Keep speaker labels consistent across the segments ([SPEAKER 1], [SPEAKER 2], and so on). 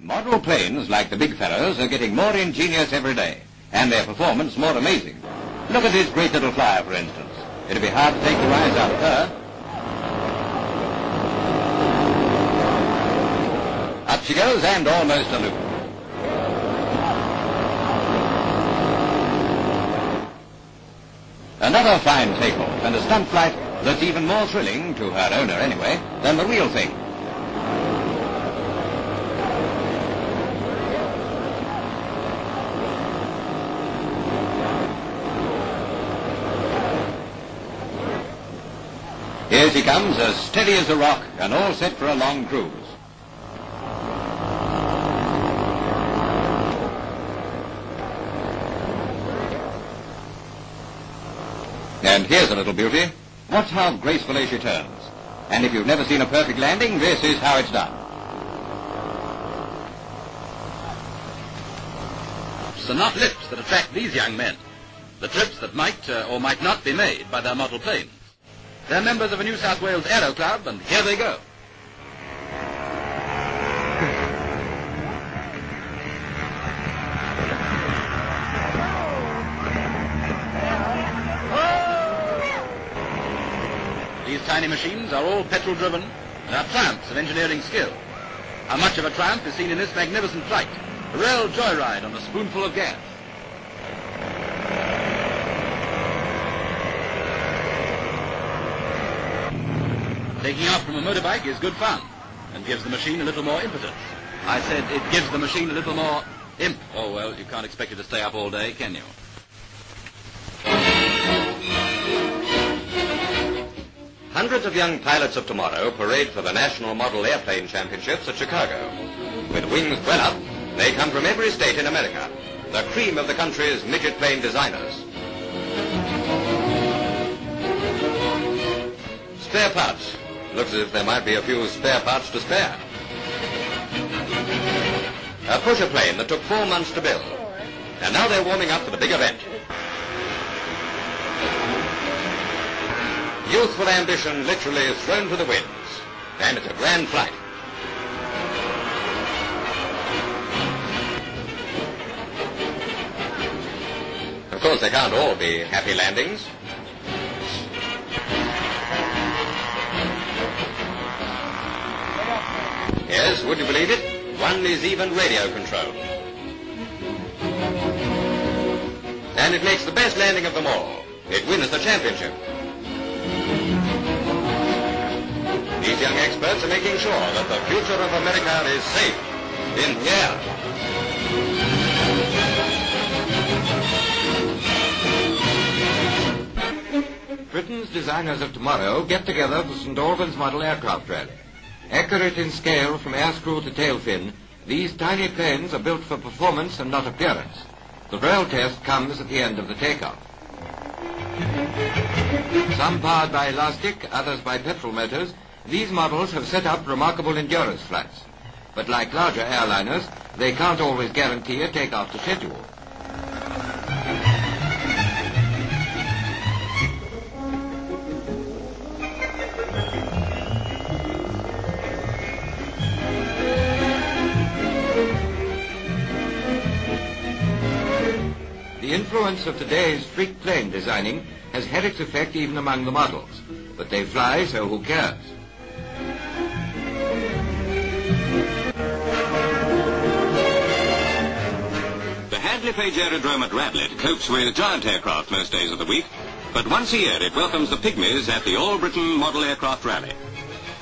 [SPEAKER 1] Model planes, like the big fellows, are getting more ingenious every day, and their performance more amazing. Look at this great little flyer, for instance. It'd be hard to take the rise out of her. Up she goes, and almost a loop. Another fine takeoff, and a stunt flight that's even more thrilling, to her owner anyway, than the real thing. Here she comes, as steady as a rock, and all set for a long cruise. And here's a little beauty. Watch how gracefully she turns. And if you've never seen a perfect landing, this is how it's done.
[SPEAKER 2] It's the not lips that attract these young men. The trips that might or might not be made by their model planes. They're members of a New South Wales Aero Club, and here they go. These tiny machines are all petrol-driven and are triumphs of engineering skill. How much of a triumph is seen in this magnificent flight? A real joyride on a spoonful of gas. Taking off from a motorbike is good fun and gives the machine a little more impetus. I said it gives the machine a little more imp. Oh, well, you can't expect it to stay up all day, can you?
[SPEAKER 1] Hundreds of young pilots of tomorrow parade for the National Model Airplane Championships at Chicago. With wings well up, they come from every state in America, the cream of the country's midget plane designers. Spare parts. Looks as if there might be a few spare parts to spare. A pusher plane that took 4 months to build. And now they're warming up for the big event. Youthful ambition literally is thrown to the winds. And it's a grand flight. Of course, they can't all be happy landings. Yes, would you believe it? One is even radio controlled. And it makes the best landing of them all. It wins the championship. These young experts are making sure that the future of America is safe in the air.
[SPEAKER 3] Britain's designers of tomorrow get together for St. Albans Model Aircraft Rally. Accurate in scale from air screw to tail fin, these tiny planes are built for performance and not appearance. The real test comes at the end of the takeoff. Some powered by elastic, others by petrol motors, these models have set up remarkable endurance flights. But like larger airliners, they can't always guarantee a takeoff to schedule. The influence of today's freak plane designing has had its effect even among the models. But they fly, so who cares?
[SPEAKER 4] The Hadley Page Aerodrome at Radlett copes with giant aircraft most days of the week, but once a year it welcomes the pygmies at the All-Britain Model Aircraft Rally.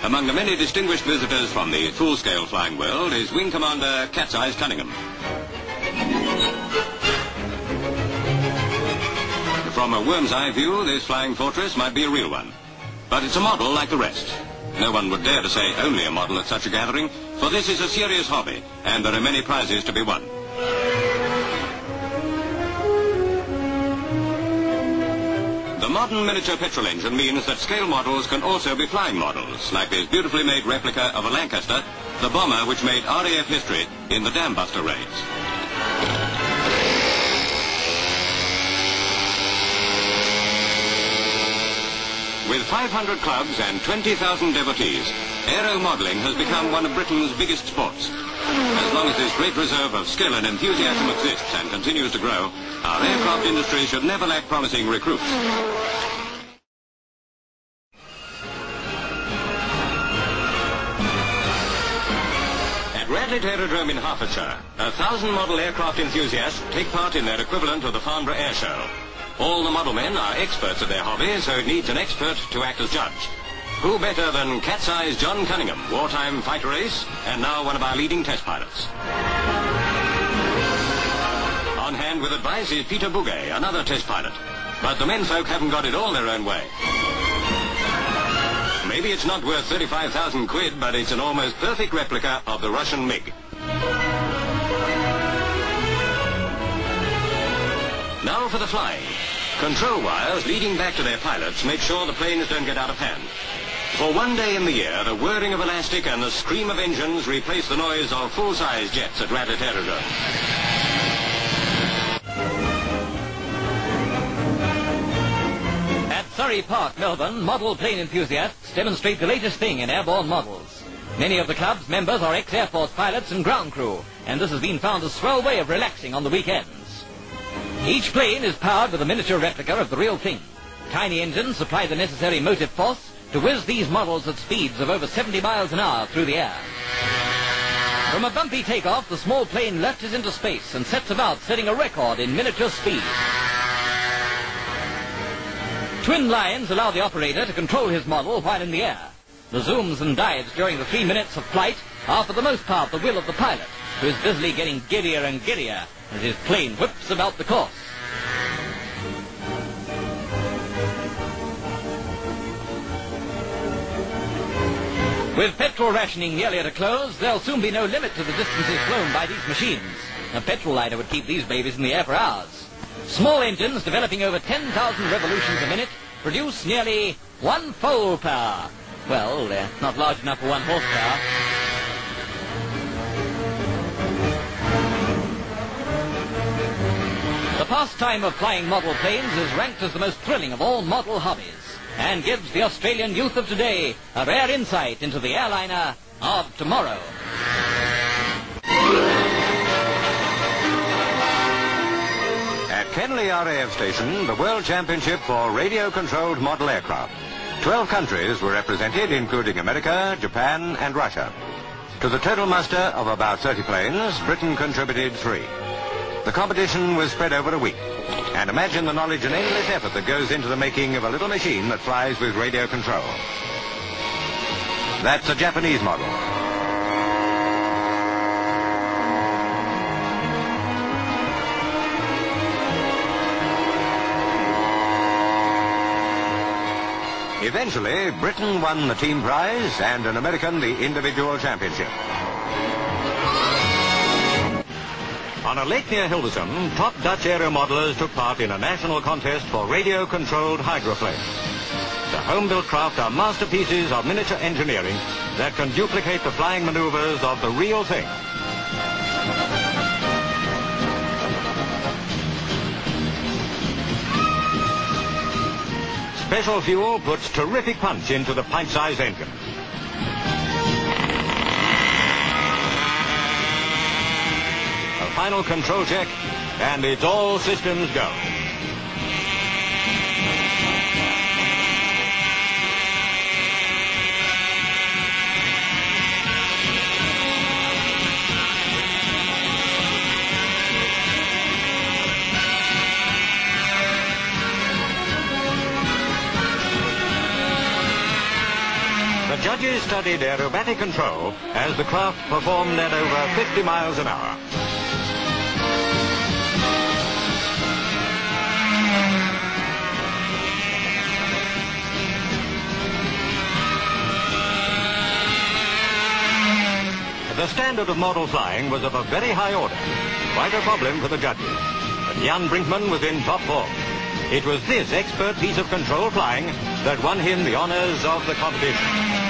[SPEAKER 4] Among the many distinguished visitors from the full-scale flying world is Wing Commander Cat's Eyes Cunningham. From a worm's eye view, this flying fortress might be a real one. But it's a model like the rest. No one would dare to say only a model at such a gathering, for this is a serious hobby, and there are many prizes to be won. The modern miniature petrol engine means that scale models can also be flying models, like this beautifully made replica of a Lancaster, the bomber which made RAF history in the Dam Buster raids. With 500 clubs and 20,000 devotees, aeromodelling has become one of Britain's biggest sports. As long as this great reserve of skill and enthusiasm exists and continues to grow, our aircraft industry should never lack promising recruits. At Radlett Aerodrome in Hertfordshire, 1,000 model aircraft enthusiasts take part in their equivalent of the Farnborough Air Show. All the model men are experts at their hobby, so it needs an expert to act as judge. Who better than Cat's-Eyes John Cunningham, wartime fighter ace, and now one of our leading test pilots. On hand with advice is Peter Bouguet, another test pilot. But the menfolk haven't got it all their own way. Maybe it's not worth 35,000 quid, but it's an almost perfect replica of the Russian MiG. Now for the flying. Control wires leading back to their pilots make sure the planes don't get out of hand. For one day in the year, the whirring of elastic and the scream of engines replace the noise of full-size jets at Radlett Aerodrome.
[SPEAKER 5] At Surrey Park, Melbourne, model plane enthusiasts demonstrate the latest thing in airborne models. Many of the club's members are ex-Air Force pilots and ground crew, and this has been found a swell way of relaxing on the weekends. Each plane is powered with a miniature replica of the real thing. Tiny engines supply the necessary motive force to whiz these models at speeds of over 70 miles an hour through the air. From a bumpy takeoff, the small plane lurches into space and sets about setting a record in miniature speed. Twin lines allow the operator to control his model while in the air. The zooms and dives during the 3 minutes of flight are for the most part the will of the pilot, who is busily getting giddier and giddier as his plane whips about the course. With petrol rationing nearly at a close, there'll soon be no limit to the distances flown by these machines. A petrol liner would keep these babies in the air for hours. Small engines developing over 10,000 revolutions a minute produce nearly 1 foal power. Well, they're not large enough for 1 horsepower. The pastime of flying model planes is ranked as the most thrilling of all model hobbies, and gives the Australian youth of today a rare insight into the airliner of tomorrow.
[SPEAKER 4] At Kenley RAF Station, the World Championship for radio-controlled model aircraft. 12 countries were represented, including America, Japan and Russia. To the total muster of about 30 planes, Britain contributed 3. The competition was spread over a week. And imagine the knowledge and endless effort that goes into the making of a little machine that flies with radio control. That's a Japanese model. Eventually, Britain won the team prize and an American the individual championship. On a lake near Hilversum, top Dutch aeromodelers took part in a national contest for radio-controlled hydroplanes. The home-built craft are masterpieces of miniature engineering that can duplicate the flying maneuvers of the real thing. Special fuel puts terrific punch into the pint-sized engine. A final control check, and it's all systems go. The judges studied aerobatic control as the craft performed at over 50 miles an hour. The standard of model flying was of a very high order, quite a problem for the judges. But Jan Brinkman was in top form. It was this expert piece of control flying that won him the honors of the competition.